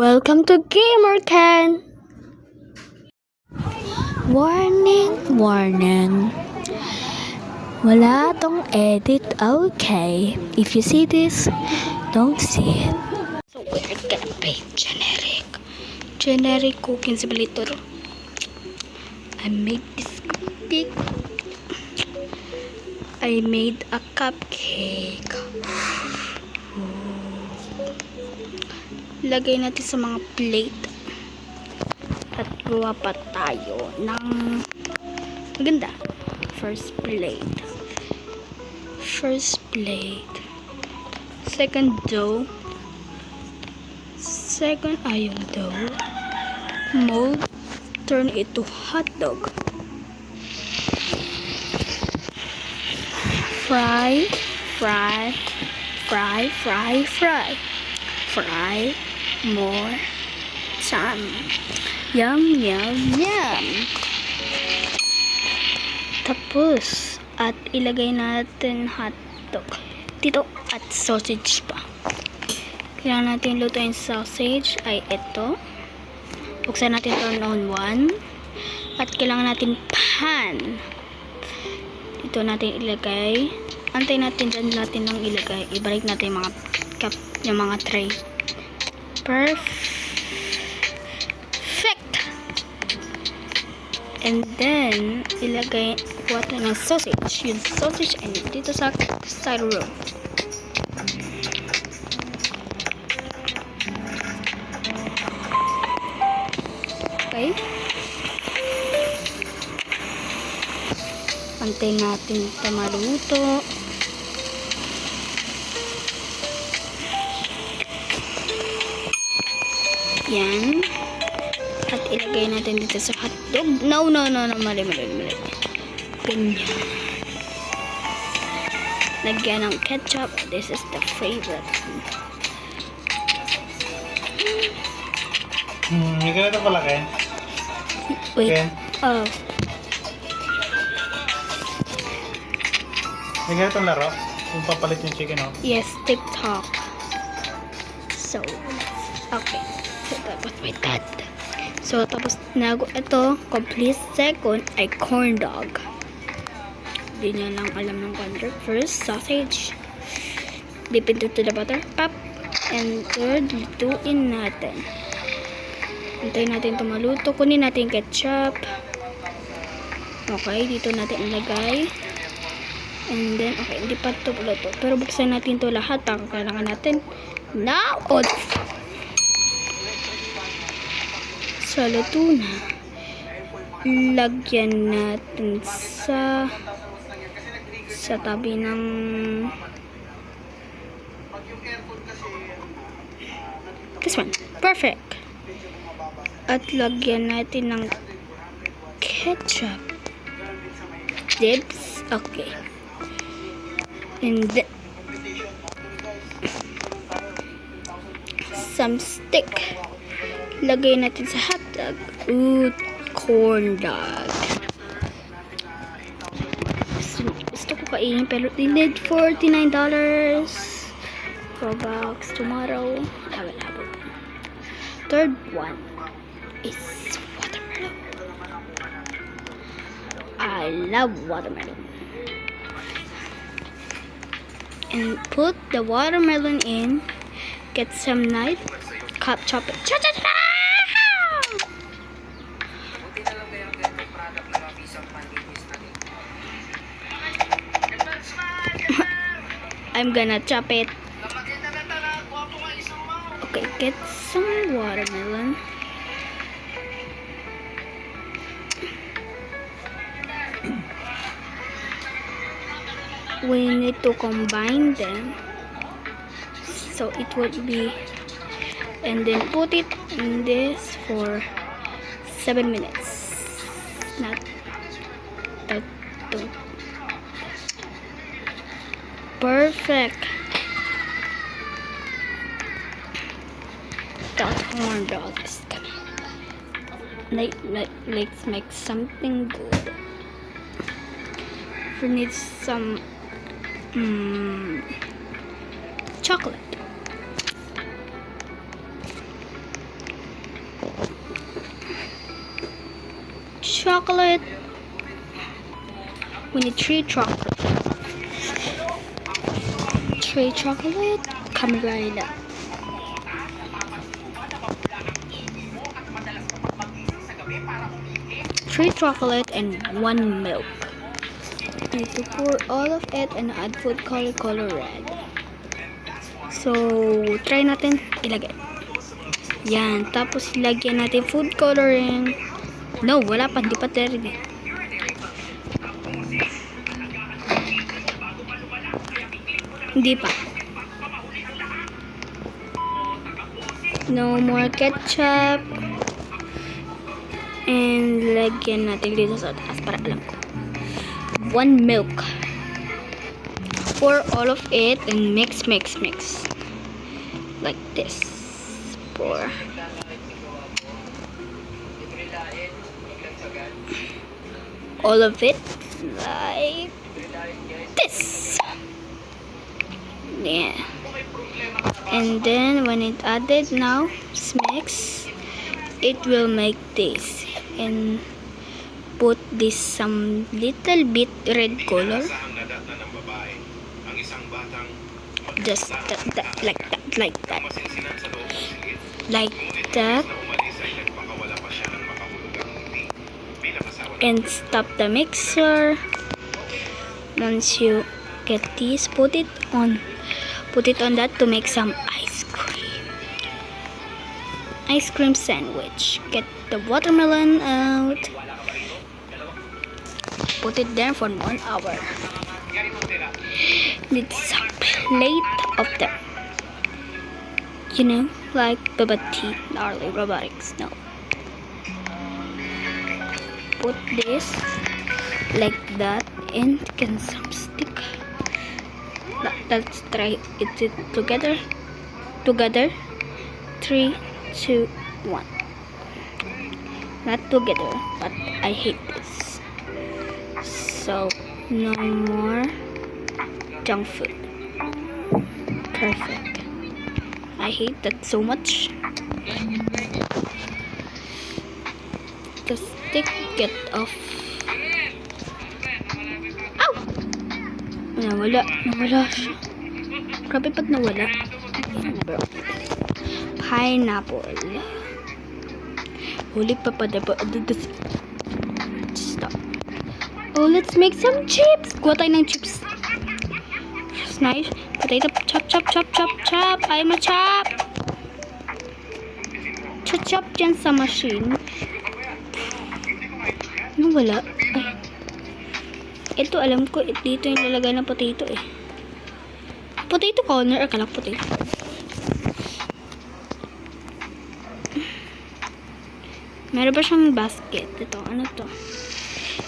Welcome to GamerCan! Warning, warning. Wala tong edit, okay? If you see this, don't see it. So we're gonna play generic cooking simulator. I made this cupcake. I made a cupcake. Lagay natin sa mga plate at gawa pa tayo ng maganda. First plate, second dough, yung dough, mold, turn it to hot dog, fry more time. Yum. Tapos, at ilagay natin hotdog dito at sausage pa. Kailangan natin lutuin sausage ay ito. Buksan natin turn on 1. At kailangan natin pan. Dito natin ilagay. Antayin natin dyan natin lang ilagay. Ibalik natin yung mga cup, yung mga tray. Perfect! And then, ilagay water ng sausage. Yung sausage ay dito sa side room. Okay? Antayin natin ito maluto. Yan. At ilagay natin dito sa hotdog. No. Mali. Ganyan. Lagyan ng ketchup. This is the favorite. Hindi ka na ito palaki. Wait. Ken? Oh. Hindi ka na itong laro? Yung papalit yung chicken, oh. Yes, TikTok. So, okay. So, tapos my dad. So, tapos ito, complete second ay corn dog. Hindi niya lang alam ng concept. First, sausage. Dip into the butter. Pop. And third, lutuin natin. Antayin natin ito maluto. Kunin natin ketchup. Okay, dito natin ilagay. And then, okay, hindi pa ito luto. Pero buksan natin ito lahat. Kailangan natin now. So, luto na. Lagyan natin sa tabi ng this one. Perfect. At lagyan natin ng ketchup. Dips. Okay. And then some stick. Lagay natin sa hotdog. Ooh, corn dog. Gusto ko kainin pero they did $49. Robux tomorrow. Habal. Third one is watermelon. I love watermelon. And put the watermelon in. Get some knife. Chop it. Cha-cha-cha! I'm gonna chop it. Okay, get some watermelon. We need to combine them so it would be, and then put it in this for 7 minutes. Not that. Perfect. That corn dog is gonna let's make something good. We need some chocolate. chocolate. We need 3 chocolate. 3 chocolate. Come right up. 3 chocolate and 1 milk. Need to pour all of it and add food color red. So, try natin ilagay. Yan. Tapos, ilagyan natin food coloring. No, wala pa. Hindi pa ready. Hindi pa. No more ketchup. And lagyan natin dito sa taas para alam ko. 1 milk. Pour all of it and mix. Like this. Pour. All of it like this. Yeah. And then when it added now, mix, it will make this. And put this some little bit red color. Just like that. Like that. And stop the mixer. Once you get this, put it on that to make some ice cream sandwich. Get the watermelon out. Put it there for 1 hour. Need some plate of them. You know, like bubble tea, gnarly robotics. No. Put this like that and get some stick. Let's try it together. 3, 2, 1. Not together, but I hate this. So no more junk food. Perfect. I hate that so much. The stick get off. Ow! Nawala siya. Grabe ba't nawala? Pineapple. Huli pa pa diba? Stop. Oh, let's make some chips. Kuha tayo ng chips. Nice. Potato. Chop. I'm a chop. Chop dyan sa machine. Ano wala? Ay. Ito alam ko. Dito yung lalagay ng potato eh. Potato corner. Akala ko potato corner. Meron ba siyang basket? Ito. Ano to?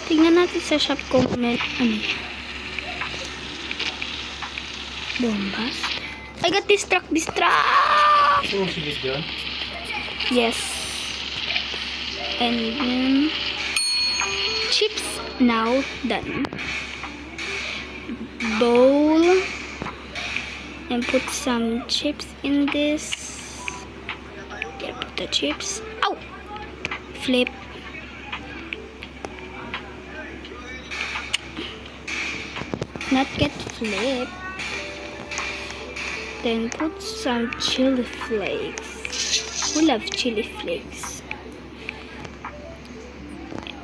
Tingnan natin sa shop kung may ano. Bombas. I got distract. Oh, sige dyan. Yes. And then chips now done. Bowl and put some chips in this. Gotta put the chips. Ow! Flip. Not get flip. Then put some chili flakes. Who loves chili flakes?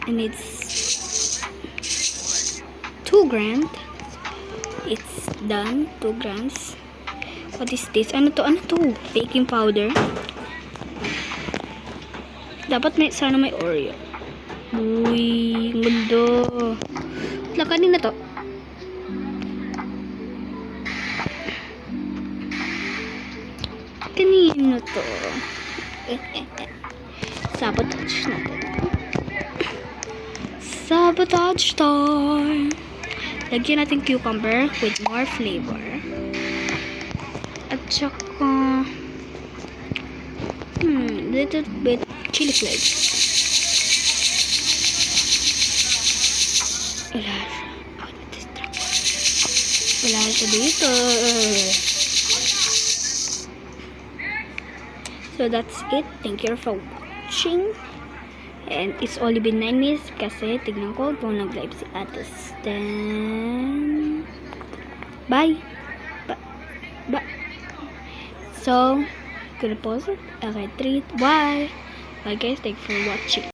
And it's 2 grams. It's done. 2 grams. What is this? Ano to? Baking powder. Dapat sana may Oreo. Uy, gundo. Lakanin na to. Kanino to? Sabotage natin. Sabotage time. Lagyan natin cucumber with more flavor. At saka little bit chili flakes. Wala siya dito. So that's it. Thank you for watching. watching. And it's only been 9 minutes kasi tignan ko kung nag-live si Ates. Then, bye. Bye. So, gonna pause it. Okay, 3, bye. Bye guys, thanks for watching.